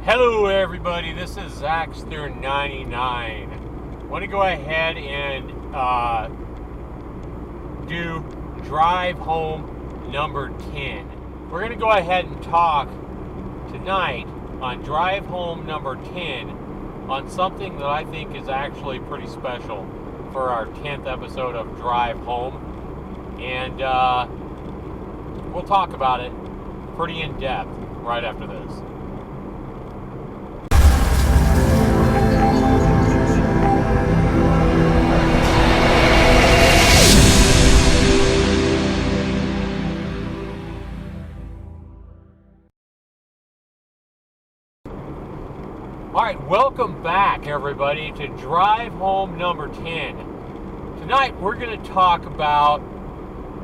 Hello everybody, this is Zaxter99. I want to go ahead and do drive home number 10. We're going to go ahead and talk tonight on drive home number 10 on something that I think is actually pretty special for our 10th episode of Drive Home. And we'll talk about it pretty in depth right after this. Alright, welcome back everybody to Drive Home number 10. Tonight we're going to talk about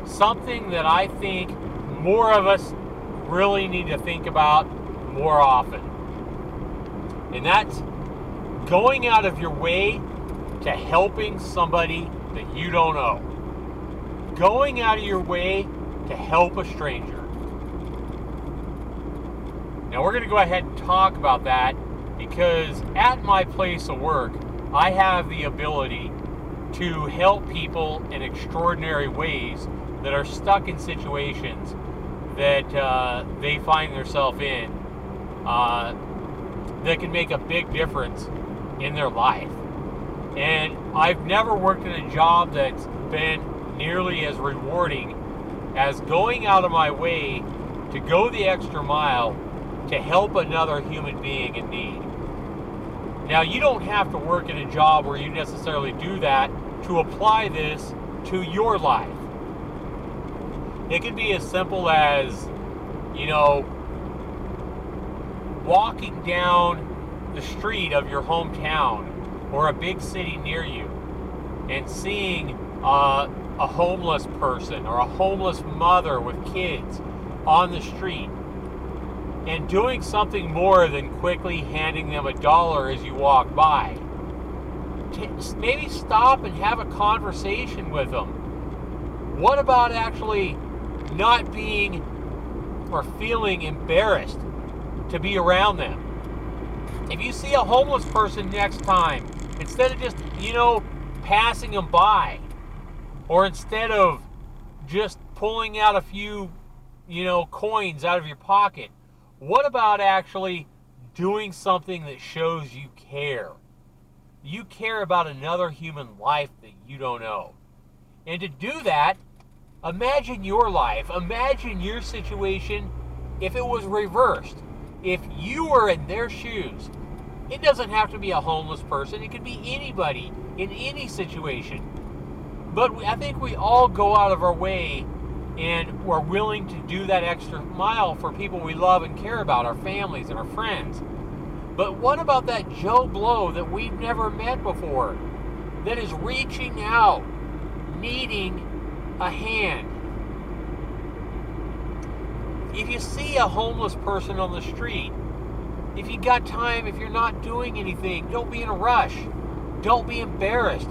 something that I think more of us really need to think about more often. And that's going out of your way to helping somebody that you don't know. Going out of your way to help a stranger. Now we're going to go ahead and talk about that because at my place of work, I have the ability to help people in extraordinary ways that are stuck in situations that they find themselves in that can make a big difference in their life. And I've never worked in a job that's been nearly as rewarding as going out of my way to go the extra mile to help another human being in need. Now, you don't have to work in a job where you necessarily do that to apply this to your life. It can be as simple as, walking down the street of your hometown or a big city near you and seeing a homeless person or a homeless mother with kids on the street and doing something more than quickly handing them $1 as you walk by. Maybe stop and have a conversation with them. What about actually not being or feeling embarrassed to be around them? If you see a homeless person next time, instead of just, passing them by, or instead of just pulling out a few, coins out of your pocket, what about actually doing something that shows you care? You care about another human life that you don't know. And to do that, imagine your life. Imagine your situation if it was reversed. If you were in their shoes. It doesn't have to be a homeless person. It could be anybody in any situation. But I think we all go out of our way and we're willing to do that extra mile for people we love and care about, our families and our friends. But what about that Joe Blow that we've never met before, that is reaching out, needing a hand? If you see a homeless person on the street, if you got time, if you're not doing anything, don't be in a rush. Don't be embarrassed.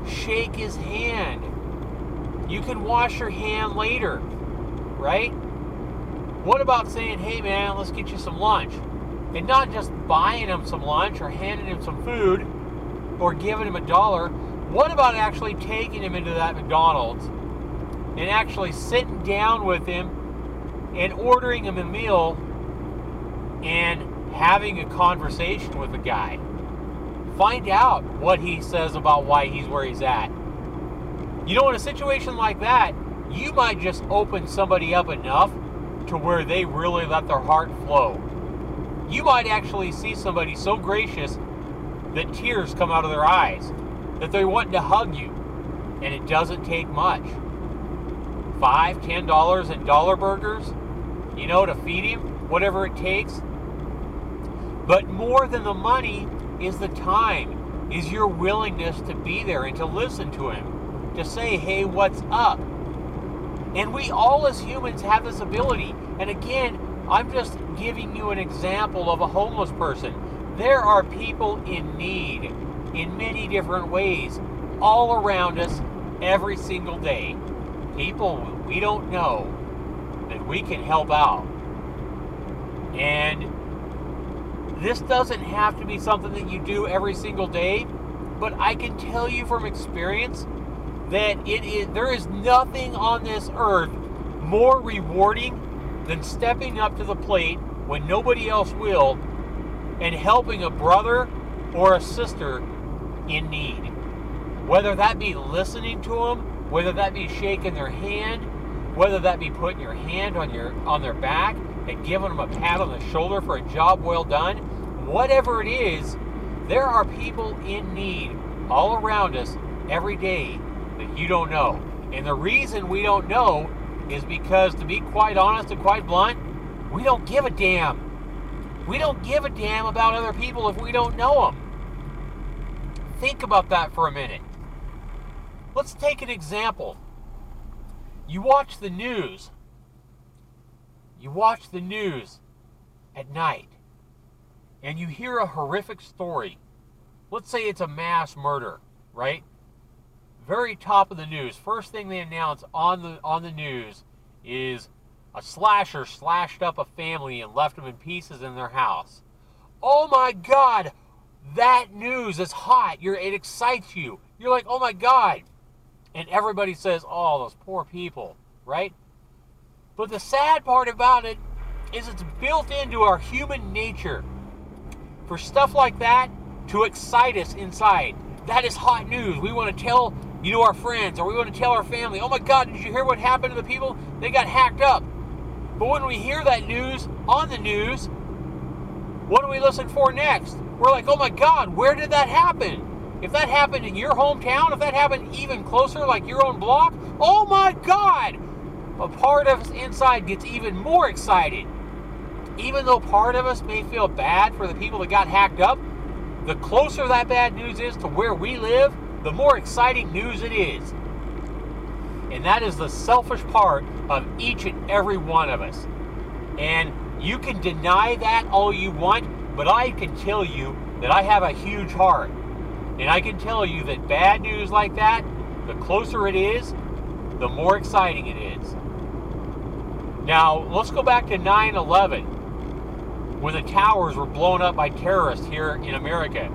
Shake his hand. You can wash your hand later, right? What about saying, hey man, let's get you some lunch? And not just buying him some lunch or handing him some food or giving him $1. What about actually taking him into that McDonald's and actually sitting down with him and ordering him a meal and having a conversation with the guy? Find out what he says about why he's where he's at. In a situation like that, you might just open somebody up enough to where they really let their heart flow. You might actually see somebody so gracious that tears come out of their eyes, that they're wanting to hug you. And it doesn't take much. $5, $10 in dollar burgers, to feed him, whatever it takes. But more than the money is the time, is your willingness to be there and to listen to him, to say, hey, what's up? And we all as humans have this ability. And again, I'm just giving you an example of a homeless person. There are people in need in many different ways all around us every single day. People we don't know that we can help out. And This doesn't have to be something that you do every single day, but I can tell you from experience that there is nothing on this earth more rewarding than stepping up to the plate when nobody else will and helping a brother or a sister in need. Whether that be listening to them, whether that be shaking their hand, whether that be putting your hand on their back and giving them a pat on the shoulder for a job well done, whatever it is, there are people in need all around us every day that you don't know. And the reason we don't know is because, to be quite honest and quite blunt, we don't give a damn. We don't give a damn about other people if we don't know them. Think about that for a minute. Let's take an example. You watch the news. You watch the news at night, and you hear a horrific story. Let's say it's a mass murder, right? Very top of the news. First thing they announce on the news is a slasher slashed up a family and left them in pieces in their house. Oh my God, that news is hot. It excites you. You're like, oh my God. And everybody says, oh, those poor people, right? But the sad part about it is it's built into our human nature for stuff like that to excite us inside. That is hot news. We want to tell, our friends, or we want to tell our family, oh my God, did you hear what happened to the people? They got hacked up. But when we hear that news on the news, what do we listen for next? We're like, oh my God, where did that happen? If that happened in your hometown, if that happened even closer, like your own block, oh my God! A part of us inside gets even more excited. Even though part of us may feel bad for the people that got hacked up, the closer that bad news is to where we live, the more exciting news it is. And that is the selfish part of each and every one of us. And you can deny that all you want, but I can tell you that I have a huge heart. And I can tell you that bad news like that, the closer it is, the more exciting it is. Now, let's go back to 9/11, when the towers were blown up by terrorists here in America.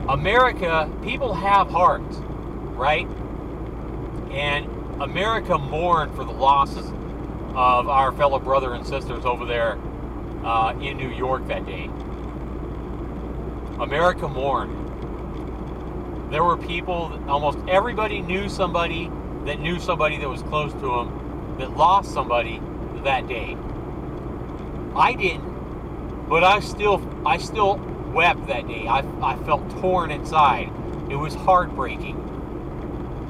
America, people have hearts, right? And America mourned for the losses of our fellow brothers and sisters over there in New York that day. America mourned. There were people, almost everybody knew somebody that was close to them that lost somebody that day. I didn't, but I still wept that day. I felt torn inside. It was heartbreaking.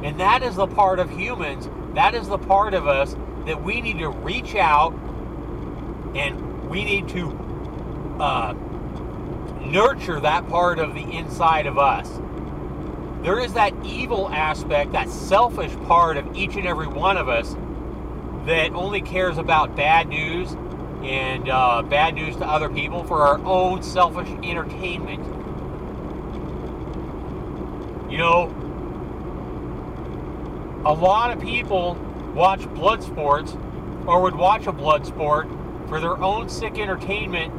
And that is the part of humans, that is the part of us that we need to reach out and we need to nurture that part of the inside of us. There is that evil aspect, that selfish part of each and every one of us that only cares about bad news and bad news to other people for our own selfish entertainment. A lot of people watch blood sports or would watch a blood sport for their own sick entertainment,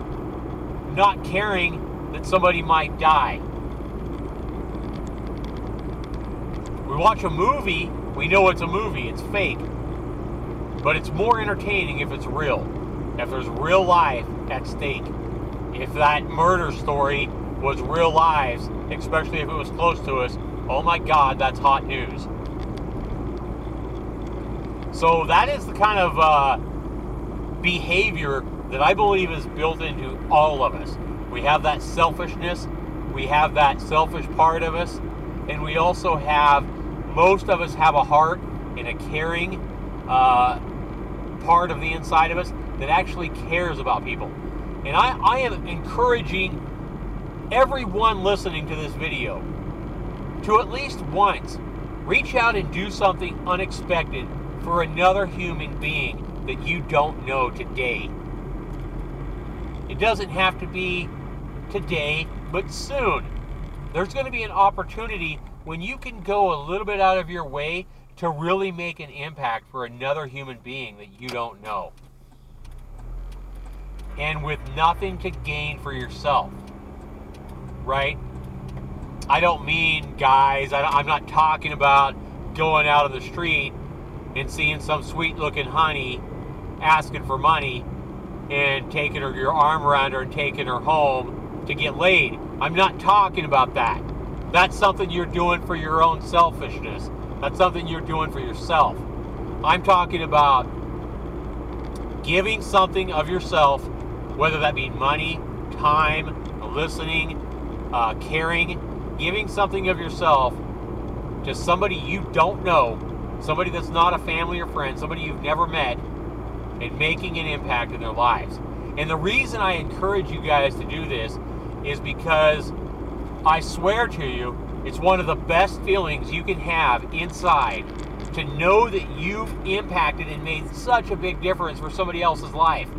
not caring that somebody might die. We watch a movie, we know it's a movie, it's fake. But it's more entertaining if it's real. If there's real life at stake. If that murder story was real lives, especially if it was close to us, oh my God, that's hot news. So that is the kind of behavior that I believe is built into all of us. We have that selfishness, we have that selfish part of us, and we also have, most of us have a heart and a caring part of the inside of us that actually cares about people. And I am encouraging everyone listening to this video to at least once reach out and do something unexpected for another human being that you don't know today. It doesn't have to be today, but soon. There's going to be an opportunity when you can go a little bit out of your way to really make an impact for another human being that you don't know. and with nothing to gain for yourself, right? I don't mean, guys, I'm not talking about going out on the street and seeing some sweet looking honey asking for money and taking her, your arm around her and taking her home to get laid. I'm not talking about that. That's something you're doing for your own selfishness. That's something you're doing for yourself. I'm talking about giving something of yourself, whether that be money, time, listening, caring, giving something of yourself to somebody you don't know, somebody that's not a family or friend, somebody you've never met, and making an impact in their lives. And the reason I encourage you guys to do this is because I swear to you, it's one of the best feelings you can have inside to know that you've impacted and made such a big difference for somebody else's life.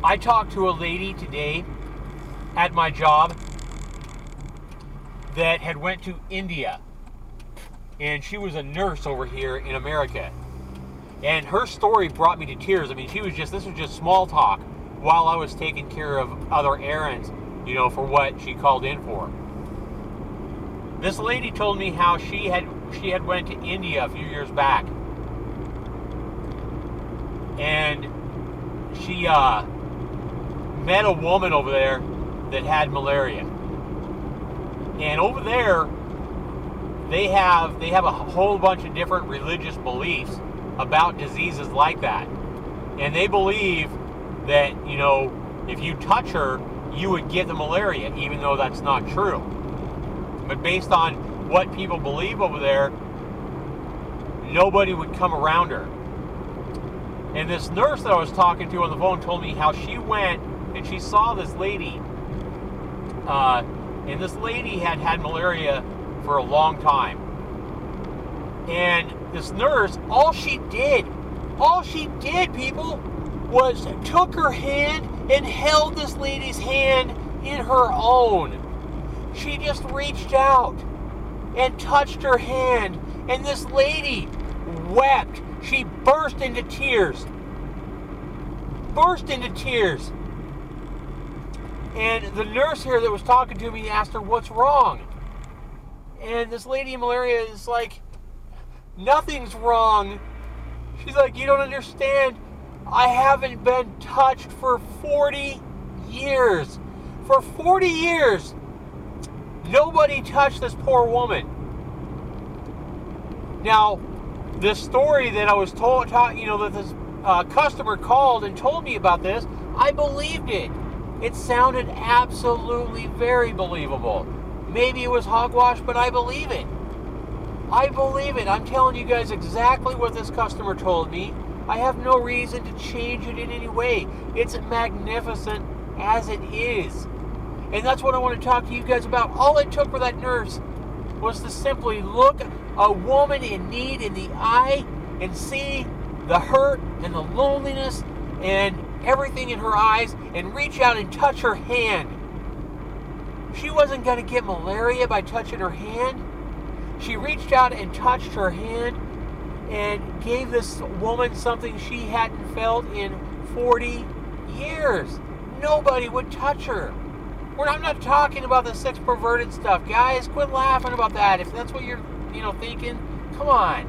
I talked to a lady today at my job that had went to India, and she was a nurse over here in America. And her story brought me to tears. I mean, this was just small talk while I was taking care of other errands, for what she called in for. This lady told me how she had went to India a few years back, and she met a woman over there that had malaria. And over there, they have a whole bunch of different religious beliefs about diseases like that. And they believe that, if you touch her, you would get the malaria, even though that's not true. But based on what people believe over there, nobody would come around her. And this nurse that I was talking to on the phone told me how she went and she saw this lady. And this lady had malaria for a long time. And this nurse, all she did, people, was took her hand and held this lady's hand in her own. She just reached out and touched her hand, and this lady wept. She burst into tears. And the nurse here that was talking to me asked her, "What's wrong?" And this lady in malaria is like, "Nothing's wrong." She's like, "You don't understand. I haven't been touched for 40 years. For 40 years, nobody touched this poor woman." Now, this story that I was told, that this customer called and told me about this, I believed it. It sounded absolutely very believable. Maybe it was hogwash, but I believe it. I'm telling you guys exactly what this customer told me. I have no reason to change it in any way. It's magnificent as it is. And that's what I want to talk to you guys about. All it took for that nurse was to simply look a woman in need in the eye and see the hurt and the loneliness and everything in her eyes and reach out and touch her hand. She wasn't going to get malaria by touching her hand. She reached out and touched her hand and gave this woman something she hadn't felt in 40 years. Nobody would touch her. I'm not talking about the sex perverted stuff. Guys, quit laughing about that. If that's what you're, thinking, come on.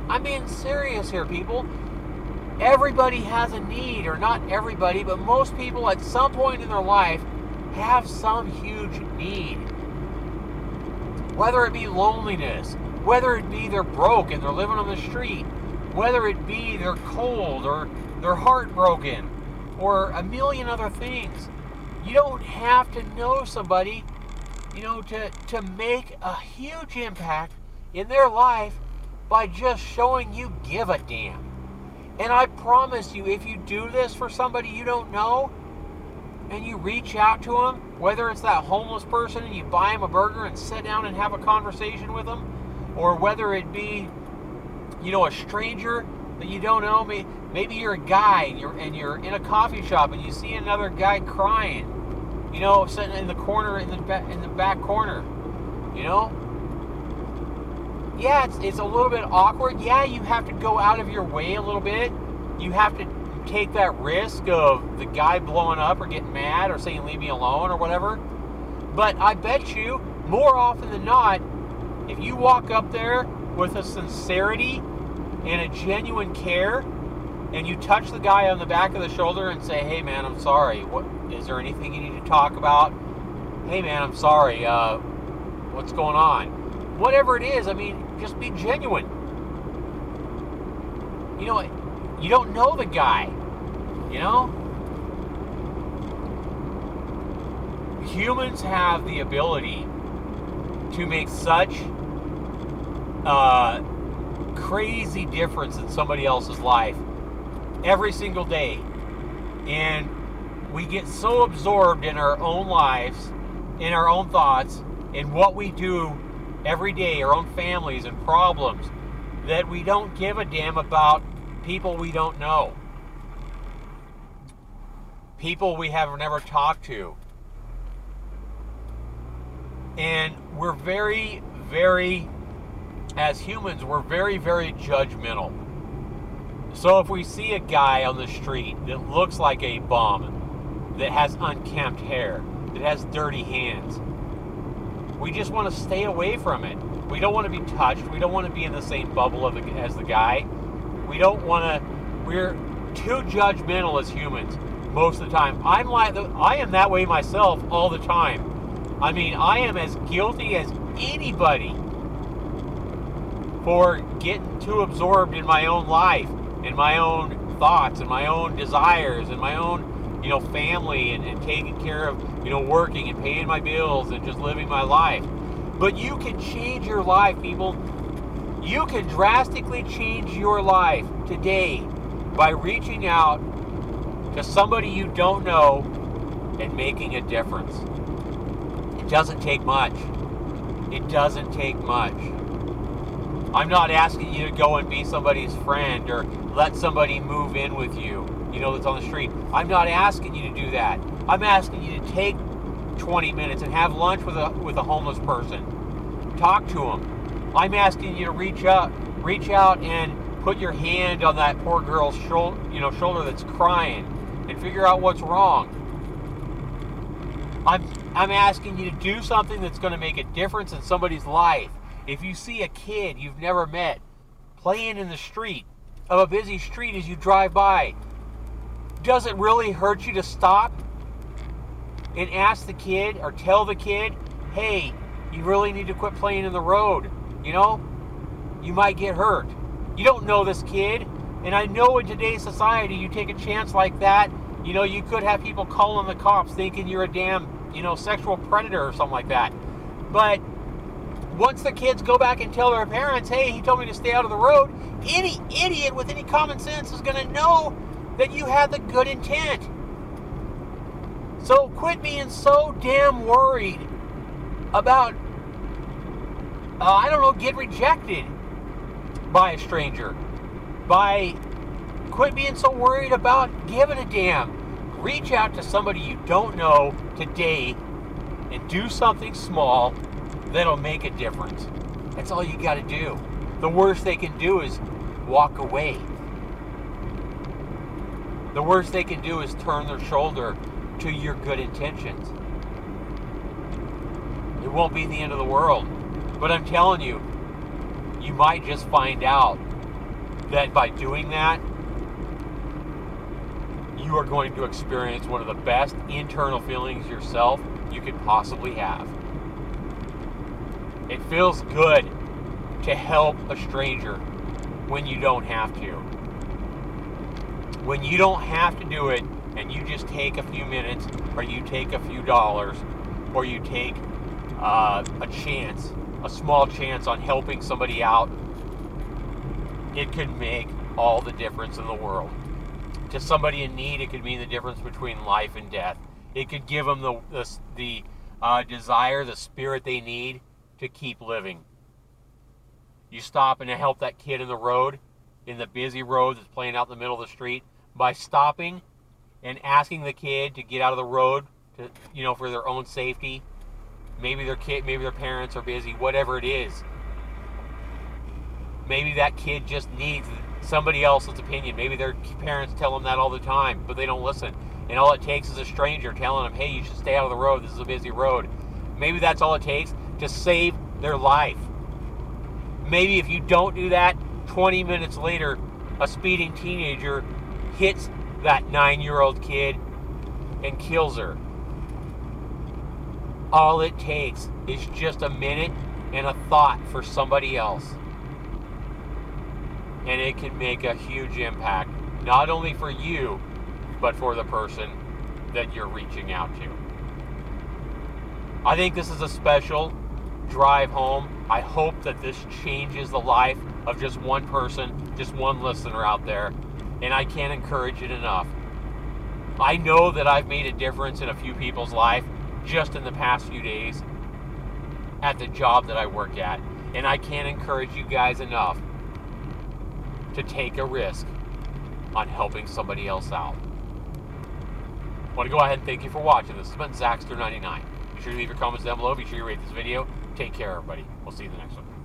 I'm being serious here, people. Everybody has a need, or not everybody, but most people at some point in their life have some huge need. Whether it be loneliness, whether it be they're broke and they're living on the street, whether it be they're cold or they're heartbroken, or a million other things. You don't have to know somebody, to make a huge impact in their life by just showing you give a damn. And I promise you, if you do this for somebody you don't know, and you reach out to them, whether it's that homeless person and you buy him a burger and sit down and have a conversation with them, or whether it be, a stranger that you don't know, maybe you're a guy and you're in a coffee shop and you see another guy crying, sitting in the corner, in the back corner, Yeah, it's a little bit awkward. Yeah, you have to go out of your way a little bit. You have to take that risk of the guy blowing up or getting mad or saying leave me alone or whatever. But I bet you, more often than not, if you walk up there with a sincerity and a genuine care, and you touch the guy on the back of the shoulder and say, hey man, I'm sorry, what is there anything you need to talk about? Hey man, I'm sorry, what's going on? Whatever it is, I mean, just be genuine. You know, you don't know the guy, you know? Humans have the ability to make such crazy difference in somebody else's life every single day. And we get so absorbed in our own lives, in our own thoughts, in what we do every day, our own families and problems, that we don't give a damn about people we don't know, people we have never talked to. And we're very, very, as humans, we're very, very judgmental. So if we see a guy on the street that looks like a bum, that has unkempt hair, that has dirty hands, we just want to stay away from it. We don't want to be touched. We don't want to be in the same bubble as the guy. We don't want to, we're too judgmental as humans most of the time. I am that way myself all the time. I mean, I am as guilty as anybody for getting too absorbed in my own life, in my own thoughts, and my own desires, and my own, family, and taking care of, working and paying my bills and just living my life. But you can change your life, people. You can drastically change your life today by reaching out to somebody you don't know and making a difference. It doesn't take much. It doesn't take much. I'm not asking you to go and be somebody's friend or let somebody move in with you, that's on the street. I'm not asking you to do that. I'm asking you to take 20 minutes and have lunch with a homeless person. Talk to them. I'm asking you to reach out and put your hand on that poor girl's shoulder that's crying and figure out what's wrong. I'm asking you to do something that's going to make a difference in somebody's life. If you see a kid you've never met playing in the street of a busy street as you drive by, does it really hurt you to stop and ask the kid or tell the kid, hey, you really need to quit playing in the road? You might get hurt. You don't know this kid. And I know in today's society, you take a chance like that, you could have people calling the cops thinking you're a damn, sexual predator or something like that. But once the kids go back and tell their parents, hey, he told me to stay out of the road, any idiot with any common sense is going to know that you had the good intent. So quit being so damn worried about, get rejected by a stranger. Quit being so worried about giving a damn. Reach out to somebody you don't know today and do something small that'll make a difference. That's all you got to do. The worst they can do is walk away. The worst they can do is turn their shoulder to your good intentions. It won't be the end of the world. But I'm telling you, you might just find out that by doing that, you are going to experience one of the best internal feelings yourself you could possibly have. It feels good to help a stranger when you don't have to. When you don't have to do it and you just take a few minutes, or you take a few dollars, or you take a small chance on helping somebody out, it could make all the difference in the world. To somebody in need, it could mean the difference between life and death. It could give them the desire, the spirit they need to keep living. You stop and help that kid in the road, in the busy road that's playing out in the middle of the street, by stopping and asking the kid to get out of the road to, for their own safety. Maybe their parents are busy, whatever it is. Maybe that kid just needs somebody else's opinion. Maybe their parents tell them that all the time, but they don't listen. And all it takes is a stranger telling them, hey, you should stay out of the road. This is a busy road. Maybe that's all it takes to save their life. Maybe if you don't do that, 20 minutes later, a speeding teenager hits that 9-year-old kid and kills her. All it takes is just a minute and a thought for somebody else. And it can make a huge impact, not only for you, but for the person that you're reaching out to. I think this is a special drive home. I hope that this changes the life of just one person, just one listener out there, and I can't encourage it enough. I know that I've made a difference in a few people's life just in the past few days at the job that I work at, and I can't encourage you guys enough to take a risk on helping somebody else out. I want to go ahead and thank you for watching. This has been Zaxter99. Be sure to leave your comments down below. Be sure you rate this video. Take care, everybody. We'll see you in the next one.